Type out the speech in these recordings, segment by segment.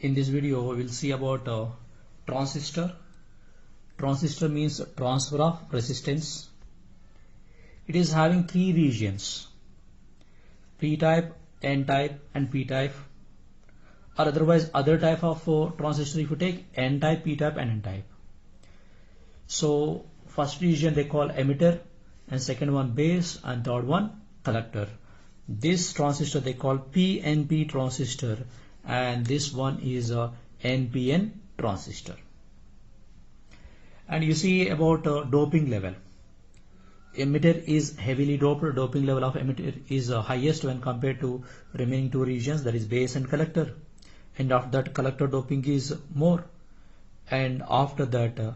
In this video we will see about transistor. Transistor means transfer of resistance. It is having three regions: p-type, n-type and p-type, or otherwise other type of transistor if you take n-type, p-type and n-type. So first region they call emitter, and second one base, and third one collector. This transistor they call PNP transistor, and this one is a NPN transistor. And you see about doping level. Emitter is heavily doped. Doping level of emitter is highest when compared to remaining two regions, that is base and collector. And after that collector doping is more, and after that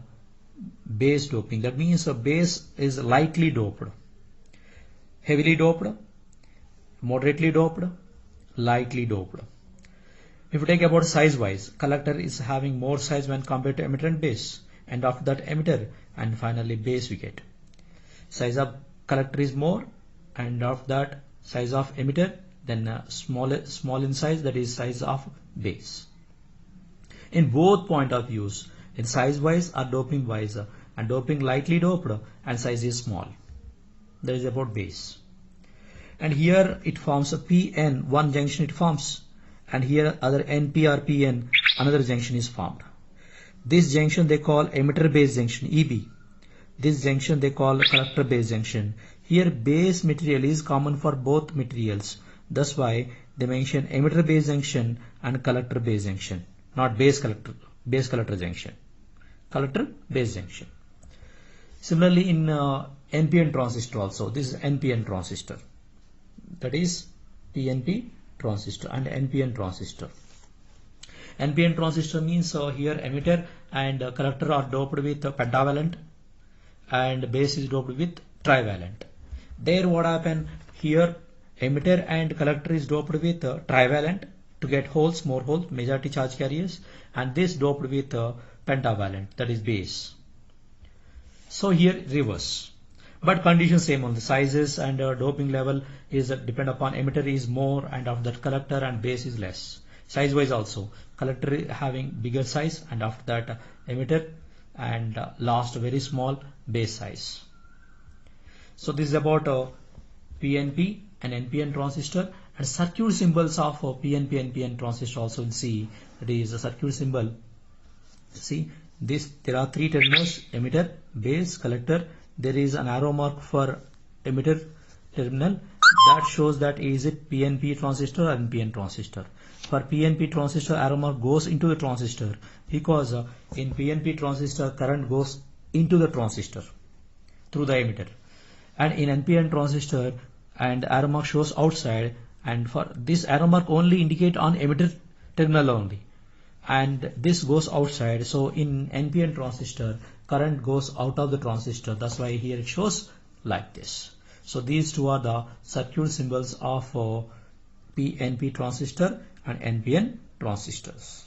base doping. That means base is lightly doped, heavily doped, moderately doped, lightly doped. If you take about size wise, collector is having more size when compared to emitter and base, and after that emitter, and finally base we get. Size of collector is more, and after that size of emitter, then small in size, that is size of base. In both point of views, in size wise or doping wise, and doping lightly doped and size is small, that is about base. And here it forms a PN, one junction it forms, and here other NP or PN, another junction is formed. This junction they call emitter base junction, EB. This junction they call collector base junction. Here base material is common for both materials, that's why they mention emitter base junction and collector base junction, not base collector junction, collector base junction. Similarly in NPN transistor also, this is NPN transistor, that is PNP transistor and NPN transistor. NPN transistor means here emitter and collector are doped with pentavalent, and base is doped with trivalent. There what happen, here emitter and collector is doped with trivalent to get holes, more holes, majority charge carriers, and this doped with pentavalent, that is base. So here reverse, but condition same only. Sizes and doping level is depend upon emitter is more, and of that collector, and base is less. Size wise also, collector having bigger size, and after that emitter, and last very small base size. So this is about PNP and NPN transistor, and circuit symbols of PNP NPN transistor also we'll see. That is a circuit symbol. See this, there are three terminals: emitter, base, collector. There is an arrow mark for emitter terminal, that shows that is it PNP transistor or NPN transistor. For PNP transistor, arrow mark goes into the transistor, because in PNP transistor current goes into the transistor through the emitter, and in NPN transistor and arrow mark shows outside, and for this arrow mark only indicate on emitter terminal only, and this goes outside. So in NPN transistor current goes out of the transistor, that's why here it shows like this. So these two are the circuit symbols of PNP transistor and NPN transistors.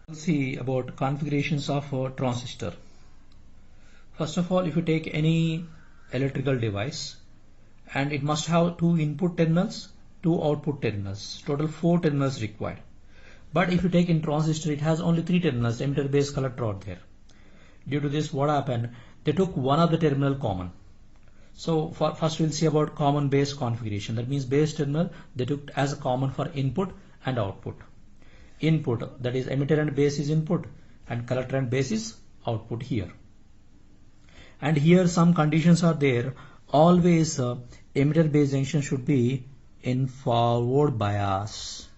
We'll see about configurations of transistor. First of all, if you take any electrical device, and it must have two input terminals, two output terminals, total 4 terminals required. But if you take in transistor, it has only 3 terminals, emitter, base, collector out there. Due to this, what happened, they took one of the terminal common. So first we'll see about common base configuration. That means base terminal they took as a common for input and output. Input, that is emitter and base is input, and collector and base is output here. And here some conditions are there. Always emitter base junction should be in forward bias.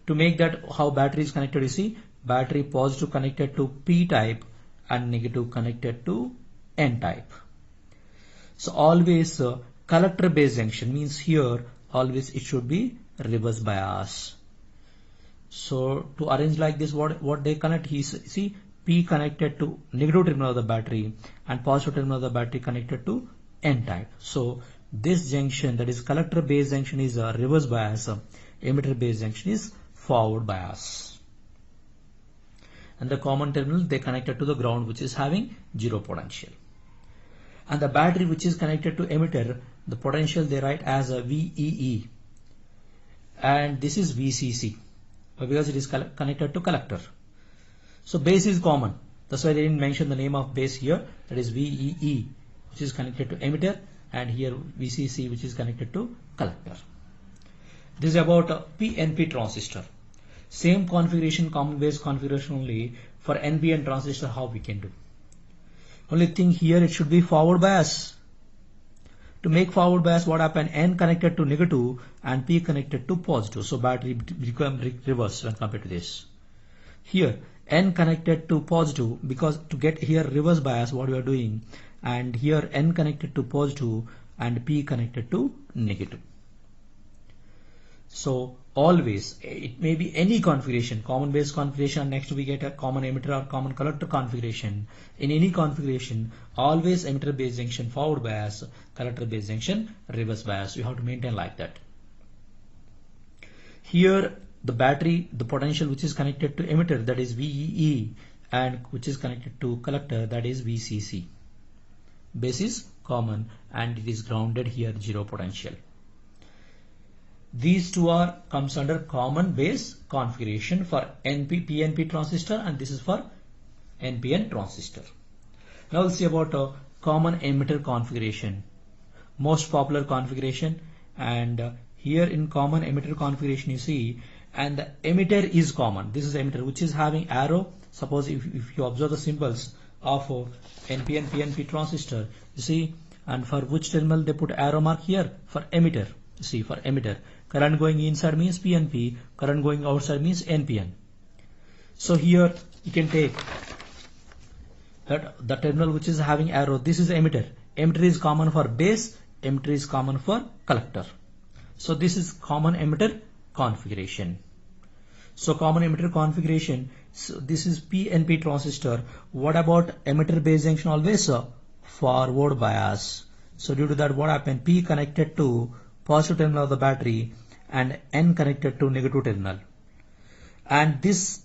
To make that how battery is connected, you see battery positive connected to P type and negative connected to N type. So always collector base junction means here always it should be reverse bias. So to arrange like this, what they connect, he see P connected to negative terminal of the battery and positive terminal of the battery connected to N type. So this junction, that is collector base junction, is a reverse bias, emitter base junction is forward bias, and the common terminal they connected to the ground, which is having 0 potential. And the battery which is connected to emitter, the potential they write as a VEE, and this is VCC because it is connected to collector. So base is common. That's why they didn't mention the name of base here. That is VEE, which is connected to emitter, and here VCC, which is connected to collector. This is about a PNP transistor. Same configuration, common base configuration only for NPN transistor. How we can do? Only thing here, it should be forward bias. To make forward bias, what happened? N connected to negative and P connected to positive. So battery become reverse when compared to this. Here N connected to positive, because to get here reverse bias, what we are doing, and here N connected to positive and P connected to negative. So always, it may be any configuration, common base configuration, next we get a common emitter or common collector configuration. In any configuration, always emitter base junction forward bias, collector base junction reverse bias. You have to maintain like that. Here the battery, the potential which is connected to emitter, that is VEE, and which is connected to collector, that is VCC. Base is common and it is grounded here, zero potential. These two comes under common base configuration for PNP transistor, and this is for NPN transistor. Now we'll see about a common emitter configuration, most popular configuration. And here in common emitter configuration, you see, and the emitter is common. This is emitter which is having arrow. Suppose if you observe the symbols of NPN PNP transistor, you see, and for which terminal they put arrow mark here? For emitter. You see, for emitter, current going inside means PNP, current going outside means NPN. So here you can take that the terminal which is having arrow, this is emitter. Emitter is common for base, emitter is common for collector. So this is common emitter configuration. So common emitter configuration, so this is PNP transistor. What about emitter base junction? Always forward bias. So due to that, what happened? P connected to positive terminal of the battery and N connected to negative terminal. And this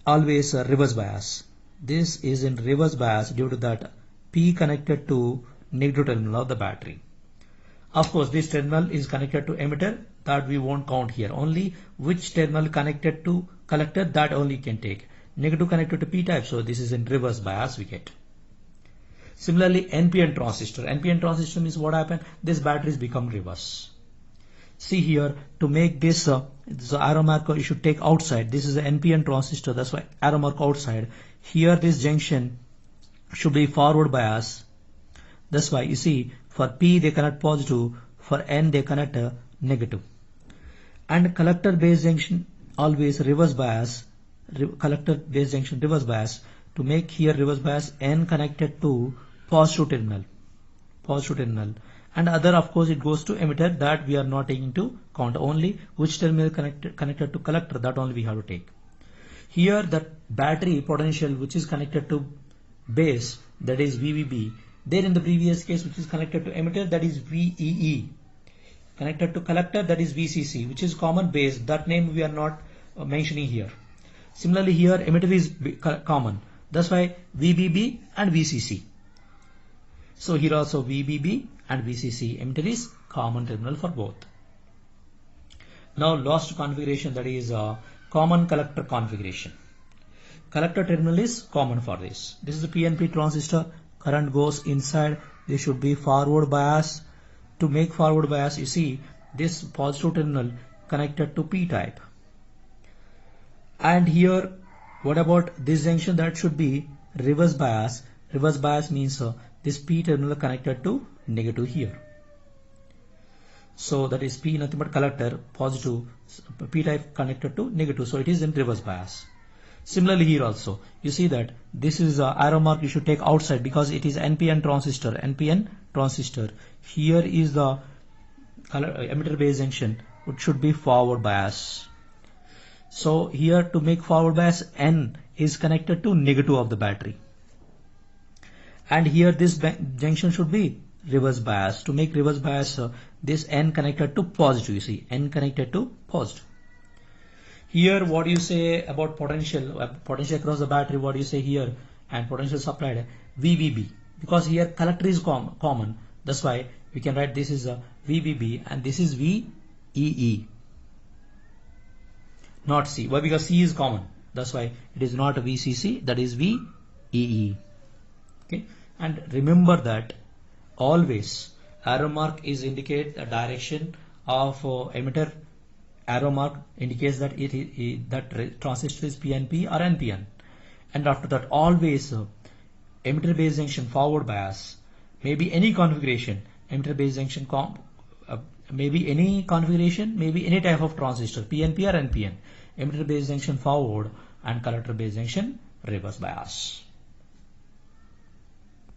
always reverse bias. This is in reverse bias due to that P connected to negative terminal of the battery. Of course, this terminal is connected to emitter, that we won't count here. Only which terminal connected to collector, that only can take. Negative connected to P type, so this is in reverse bias we get. Similarly, NPN transistor. NPN transistor means what happened? This batteries become reverse. See here, to make this, the arrow marker you should take outside. This is an NPN transistor, that's why arrow mark outside. Here this junction should be forward bias. That's why you see, for P they connect positive, for N they connect negative. And collector base junction always reverse bias, collector base junction reverse bias. To make here reverse bias, N connected to positive terminal, and other, of course, it goes to emitter, that we are not taking into count. Only which terminal connected to collector, that only we have to take. Here the battery potential which is connected to base, that is VBB. There in the previous case, which is connected to emitter, that is VEE. Connected to collector, that is VCC, which is common base. That name we are not mentioning here. Similarly here emitter is common. That's why VBB and VCC. So here also VBB and VCC, emitter is common terminal for both. Now last configuration, that is common collector configuration. Collector terminal is common for this. This is a PNP transistor. Current goes inside. This should be forward bias. To make forward bias, you see this positive terminal connected to P type. And here, what about this junction? That should be reverse bias. Reverse bias means this P terminal connected to negative here. So that is P nothing but collector, positive, P type connected to negative. So it is in reverse bias. Similarly here also, you see that this is arrow mark you should take outside because it is NPN transistor. NPN transistor. Here is the emitter base junction, which should be forward bias. So here to make forward bias, N is connected to negative of the battery. And here this junction should be reverse bias. To make reverse bias, this N connected to positive. You see, N connected to positive. Here what do you say about potential across the battery? What do you say here? And potential supplied VBB, because here collector is common. That's why we can write this is a VBB and this is VEE. not C. Why? Because C is common. That's why it is not VCC, that is VEE. Okay. And remember that always arrow mark is indicate the direction of emitter. Arrow mark indicates that that transistor is PNP or NPN. And after that, always emitter base junction forward bias, maybe any configuration, emitter base junction maybe any configuration, maybe any type of transistor, PNP or NPN, emitter base junction forward and collector base junction reverse bias.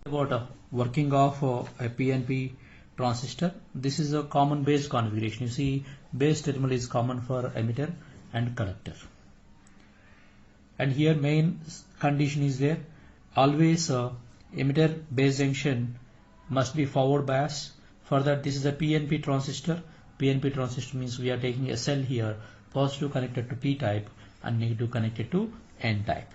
About working of a PNP transistor, this is a common base configuration. You see, base terminal is common for emitter and collector. And here main condition is there, always emitter base junction must be forward bias. For that, this is a PNP transistor. PNP transistor means we are taking a cell here, positive connected to P type and negative connected to N type.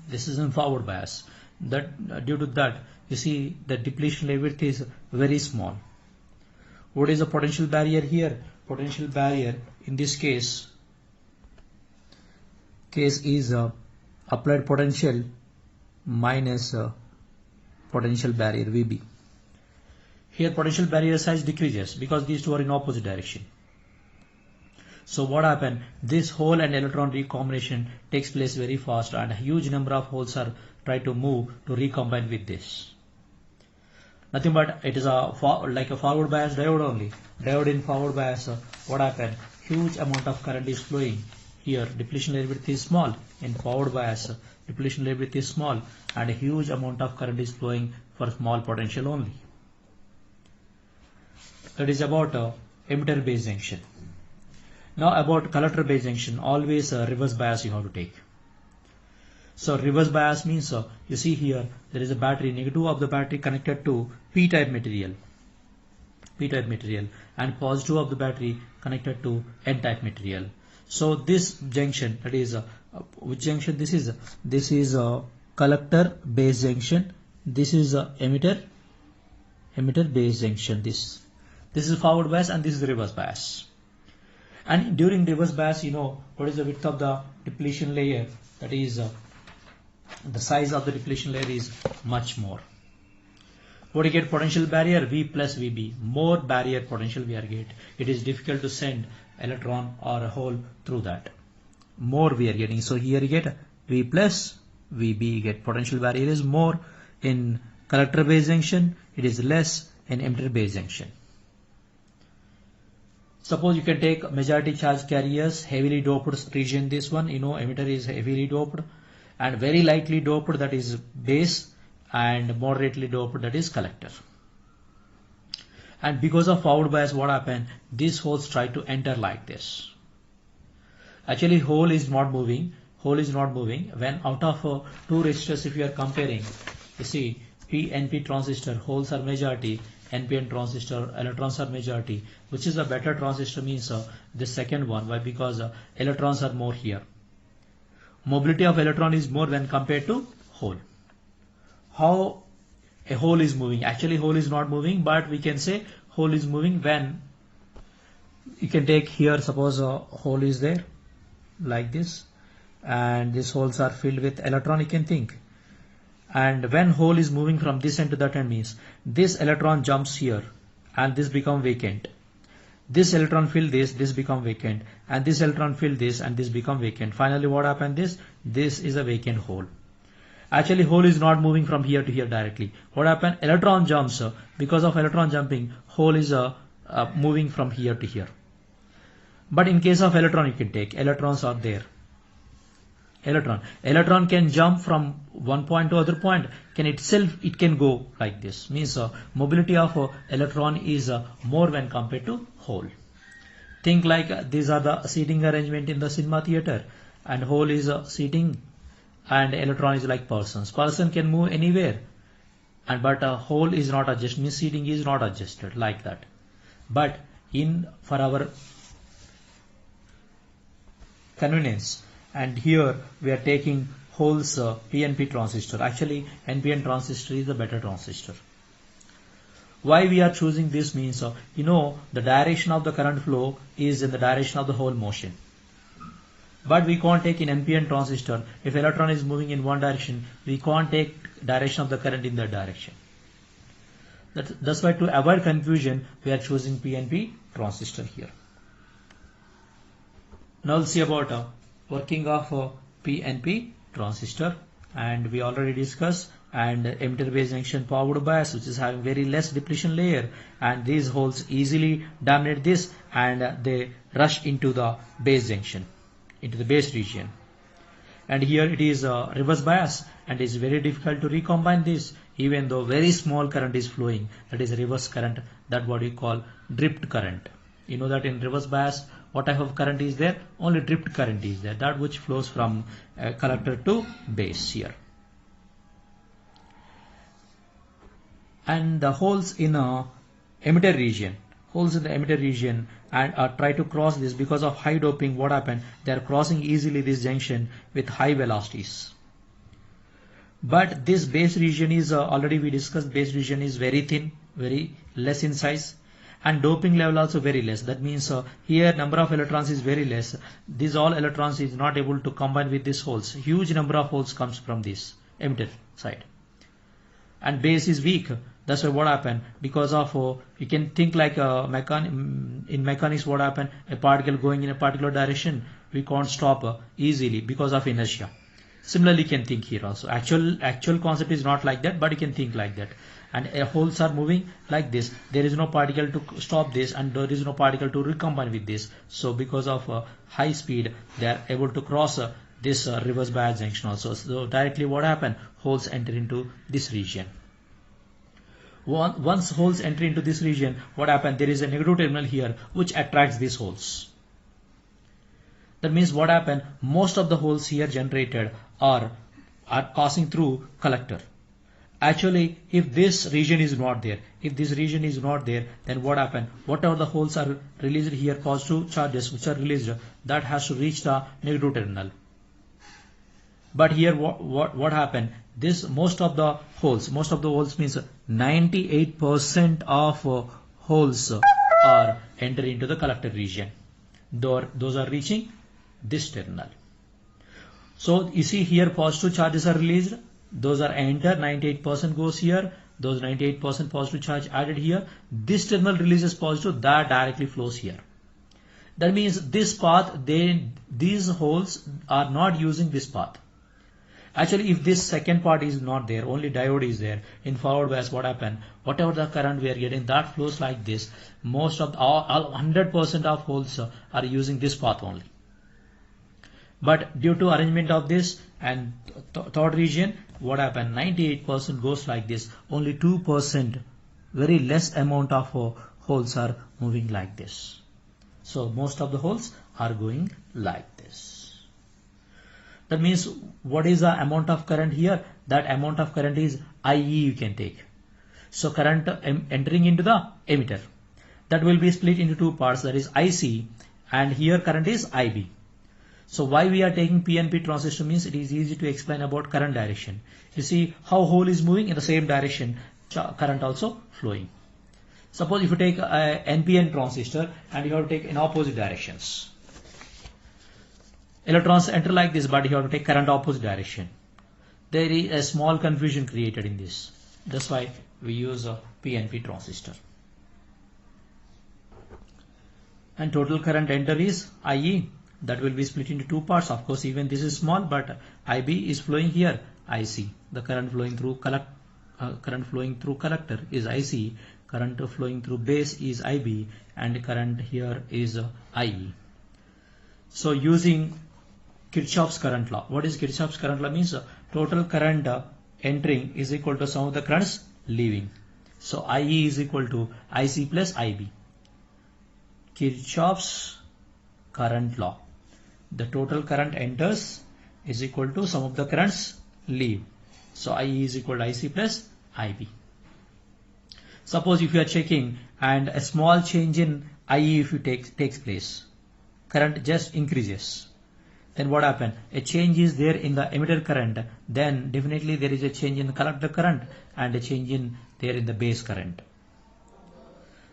This is in forward bias. That due to that, you see the depletion layer width is very small. What is the potential barrier here? Potential barrier in this case is applied potential minus potential barrier VB. Here potential barrier size decreases because these two are in opposite direction. So what happened? This hole and electron recombination takes place very fast, and a huge number of holes are try to move to recombine with this. Nothing but it is like a forward bias diode only. Diode in forward bias, what happened? Huge amount of current is flowing. Here depletion layer width is small. In forward bias, depletion layer width is small and a huge amount of current is flowing for small potential only. That is about emitter base junction. Now about collector base junction, always reverse bias you have to take. So reverse bias means you see here there is a battery, negative of the battery connected to P-type material, and positive of the battery connected to N-type material. So this junction, that is which junction this is? This is collector base junction. This is emitter base junction. This is forward bias and this is reverse bias. And during reverse bias, you know what is the width of the depletion layer? That is the size of the depletion layer is much more. What do you get? Potential barrier V plus VB. More barrier potential we are get. It is difficult to send electron or a hole through that. More we are getting. So here you get V plus VB. You get potential barrier is more in collector base junction. It is less in emitter base junction. Suppose you can take majority charge carriers, heavily doped region. This one, you know, emitter is heavily doped, and very lightly doped, that is base, and moderately doped, that is collector. And because of forward bias, what happened? These holes try to enter like this. Actually, hole is not moving. When out of two resistors, if you are comparing, you see PNP transistor holes are majority, NPN transistor electrons are majority. Which is a better transistor means the second one. Why? Because electrons are more here. Mobility of electron is more when compared to hole. How a hole is moving? Actually, hole is not moving, but we can say hole is moving when you can take here, suppose a hole is there like this, and these holes are filled with electron, you can think. And when hole is moving from this end to that end means this electron jumps here and this become vacant. This electron fill this become vacant, and this electron fill this and this become vacant. Finally what happened? This is a vacant hole. Actually hole is not moving from here to here directly. What happened? Electron jumps. Because of electron jumping, hole is moving from here to here. But in case of electron, you can take electrons are there. Electron can jump from one point to other point. It can go like this. Means mobility of electron is more when compared to hole. Think like these are the seating arrangement in the cinema theater, and hole is seating, and electron is like persons. Person can move anywhere, and but hole is not adjusted. Means seating is not adjusted like that. But for our convenience, and here we are taking holes PNP transistor. Actually NPN transistor is the better transistor. Why we are choosing this means, the direction of the current flow is in the direction of the hole motion. But we can't take in NPN transistor, if electron is moving in one direction, we can't take direction of the current in that direction. That's why, to avoid confusion, we are choosing PNP transistor here. Now we'll see about working of PNP transistor, and we already discussed, and emitter base junction forward bias, which is having very less depletion layer, and these holes easily dominate this and they rush into the base junction, into the base region. And here it is reverse bias, and it's very difficult to recombine this, even though very small current is flowing. That is reverse current, that what we call drift current. You know that in reverse bias, what type of current is there? Only drift current is there, that which flows from collector to base here. And the holes in a emitter region, and try to cross this because of high doping. What happened? They are crossing easily this junction with high velocities. But this base region is already we discussed, base region is very thin, very less in size, and doping level also very less. That means here number of electrons is very less. These all electrons is not able to combine with these holes. Huge number of holes comes from this emitter side, and base is weak. That's why what happened, because of you can think like in mechanics, what happened, a particle going in a particular direction, we can't stop easily because of inertia. Similarly, you can think here also. Actual concept is not like that, but you can think like that. And holes are moving like this. There is no particle to stop this, and there is no particle to recombine with this. So because of high speed, they are able to cross this reverse bias junction also. So directly what happened? Holes enter into this region. Once holes enter into this region, what happened? There is a negative terminal here which attracts these holes. That means what happened? Most of the holes here generated are passing through collector. Actually, if this region is not there, then what happened? Whatever the holes are released here, positive charges which are released, that has to reach the negative terminal. But here what happened? This most of the holes means 98% of holes are entering into the collector region. Those are reaching this terminal. So you see here positive charges are released. Those are entered. 98% goes here. Those 98% positive charge added here. This terminal releases positive. That directly flows here. That means this path, these holes are not using this path. Actually, if this second part is not there, only diode is there, in forward bias, what happened? Whatever the current we are getting, that flows like this. Most of 100% of holes are using this path only. But due to arrangement of this and third region, what happened? 98% goes like this. Only 2%, very less amount of holes are moving like this. So most of the holes are going like this. That means what is the amount of current here? That amount of current is IE you can take. So current entering into the emitter, that will be split into two parts, that is IC, and here current is IB. So why we are taking PNP transistor means it is easy to explain about current direction. You see how hole is moving in the same direction, current also flowing. Suppose if you take a NPN transistor and you have to take in opposite directions. Electrons enter like this, but you have to take current opposite direction. There is a small confusion created in this. That's why we use a PNP transistor. And total current enter is IE. That will be split into two parts. Of course, even this is small, but IB is flowing here. IC. The current flowing through collector is IC. Current flowing through base is IB, and current here is IE. So using Kirchhoff's current law. What is Kirchhoff's current law? Means total current entering is equal to sum of the currents leaving. So IE is equal to IC plus IB. Kirchhoff's current law. The total current enters is equal to sum of the currents leave. So IE is equal to IC plus IB. Suppose if you are checking and a small change in IE if it takes place, current just increases. Then what happens? A change is there in the emitter current, then definitely there is a change in the collector current and a change in there in the base current.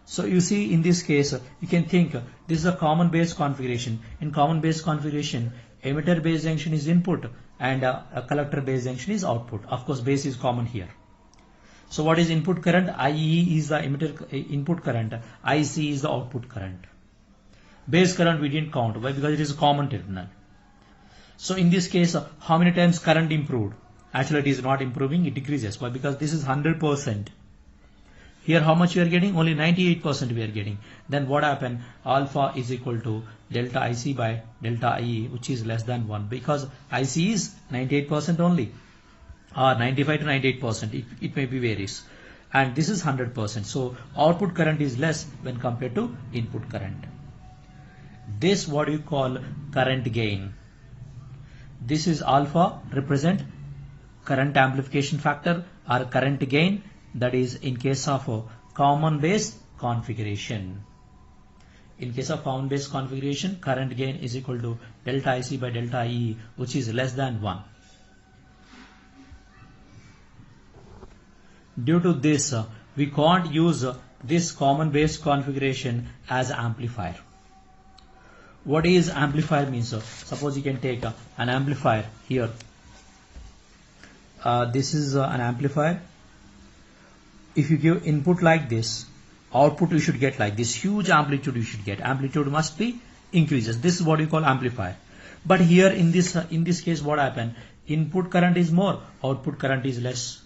So you see in this case, you can think this is a common base configuration. In common base configuration, emitter base junction is input and a collector base junction is output. Of course, base is common here. So what is input current? IE is the emitter input current, IC is the output current. Base current we didn't count. Why? Because it is a common terminal. So in this case, how many times current improved? Actually, it is not improving, it decreases. Why? Because this is 100%. Here how much we are getting? Only 98% we are getting. Then what happened? Alpha is equal to delta IC by delta IE, which is less than 1, because IC is 98% only, or 95 to 98%, it may be varies. And this is 100%. So output current is less when compared to input current. This what you call current gain. This is alpha represent current amplification factor or current gain, that is in case of a common base configuration. In case of common base configuration, current gain is equal to delta IC by delta IE, which is less than 1. Due to this, we can't use this common base configuration as amplifier. What is amplifier means? Suppose you can take an amplifier here. This is an amplifier. If you give input like this, output you should get like this. Huge amplitude you should get. Amplitude must be increases. This is what you call amplifier. But here in this case, what happened? Input current is more, output current is less.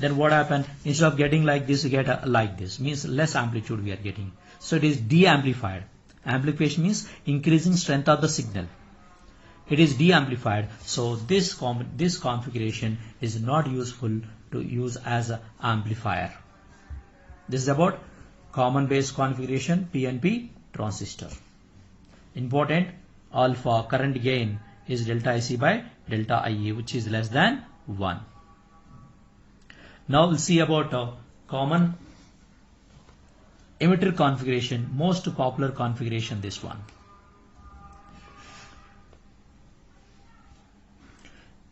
Then what happened? Instead of getting like this, you get like this. Means less amplitude we are getting. So it is de-amplified. Amplification means increasing strength of the signal. It is de-amplified. So this configuration is not useful to use as an amplifier. This is about common base configuration PNP transistor. Important, alpha current gain is delta IC by delta IE, which is less than 1. Now we'll see about common emitter configuration, most popular configuration, this one.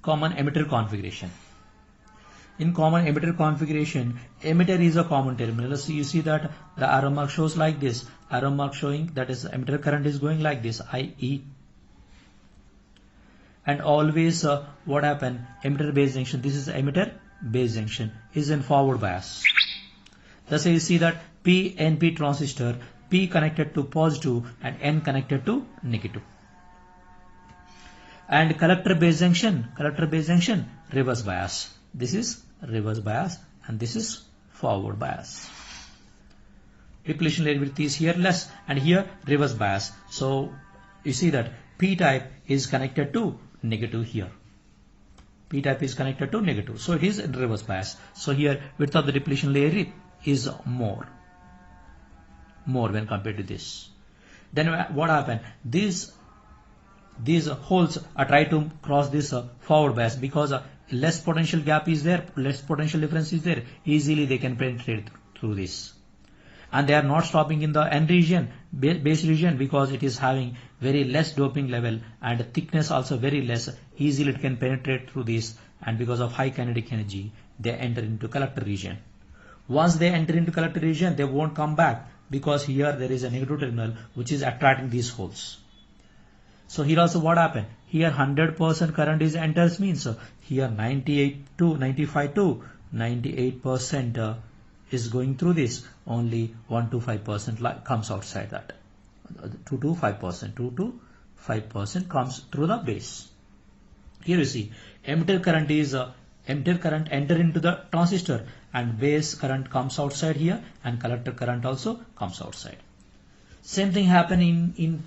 Common emitter configuration. In common emitter configuration, emitter is a common terminal. So you see that the arrow mark shows like this. Arrow mark showing that is emitter current is going like this, IE. And always what happened? Emitter base junction, this is emitter base junction, is in forward bias. Thus you see that PNP transistor, P connected to positive and N connected to negative. And collector base junction, reverse bias. This is reverse bias and this is forward bias. Depletion layer width is here less and here reverse bias. So you see that P type is connected to negative here. P type is connected to negative. So it is in reverse bias. So here width of the depletion layer is more when compared to this. Then what happened? These holes are try to cross this forward bias because less potential gap is there, less potential difference is there. Easily they can penetrate through this. And they are not stopping in the N region, base region, because it is having very less doping level and thickness also very less. Easily it can penetrate through this, and because of high kinetic energy, they enter into collector region. Once they enter into collector region, they won't come back because here there is a negative terminal which is attracting these holes. So here also what happened? Here 100% current is enters means here 98 to 95 to 98% is going through this. Only 1 to 5% comes outside that. 2 to 5% comes through the base. Here you see emitter current enter into the transistor and base current comes outside here and collector current also comes outside. Same thing happen in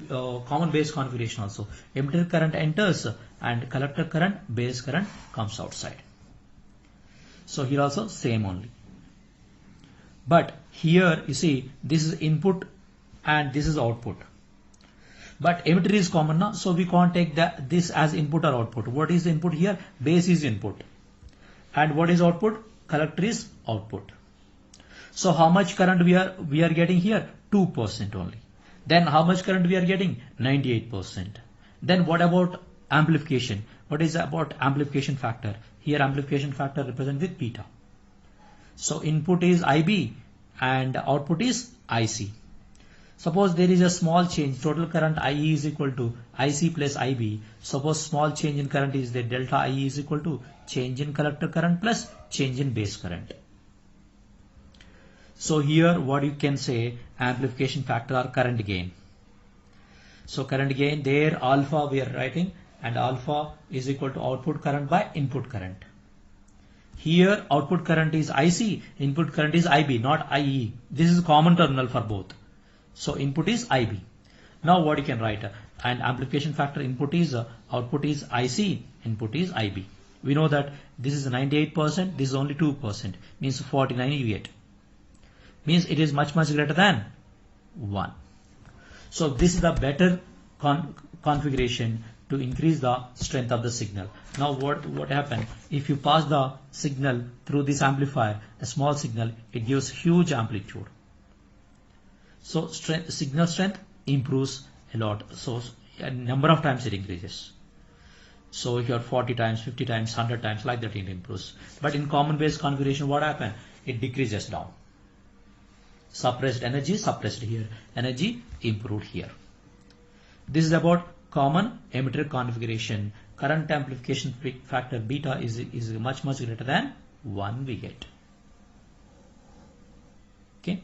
common base configuration also. Emitter current enters and collector current, base current comes outside. So here also same only. But here you see this is input and this is output. But emitter is common now, so we can't take this as input or output. What is the input here? Base is input. And what is output? Collector is output. So how much current we are getting here? 2% only. Then how much current we are getting? 98%. Then what about amplification? What is about amplification factor? Here amplification factor represented with beta. So input is IB and output is IC. Suppose there is a small change, total current IE is equal to IC plus IB. Suppose small change in current is there, delta IE is equal to change in collector current plus change in base current. So here what you can say, amplification factor or current gain. So current gain, there alpha we are writing, and alpha is equal to output current by input current. Here output current is IC, input current is IB, not IE. This is common terminal for both. So input is IB. Now what you can write, and amplification factor input is output is IC, input is IB. We know that this is 98%, this is only 2%, means 49 you get. Means it is much greater than 1. So this is the better configuration to increase the strength of the signal. Now what happened, if you pass the signal through this amplifier, a small signal, it gives huge amplitude. So signal strength improves a lot. So a number of times it increases. So if you are 40 times, 50 times, 100 times, like that it improves. But in common base configuration, what happened? It decreases down. Suppressed energy, suppressed here. Energy improved here. This is about common emitter configuration. Current amplification factor beta is much greater than 1 we get. Okay.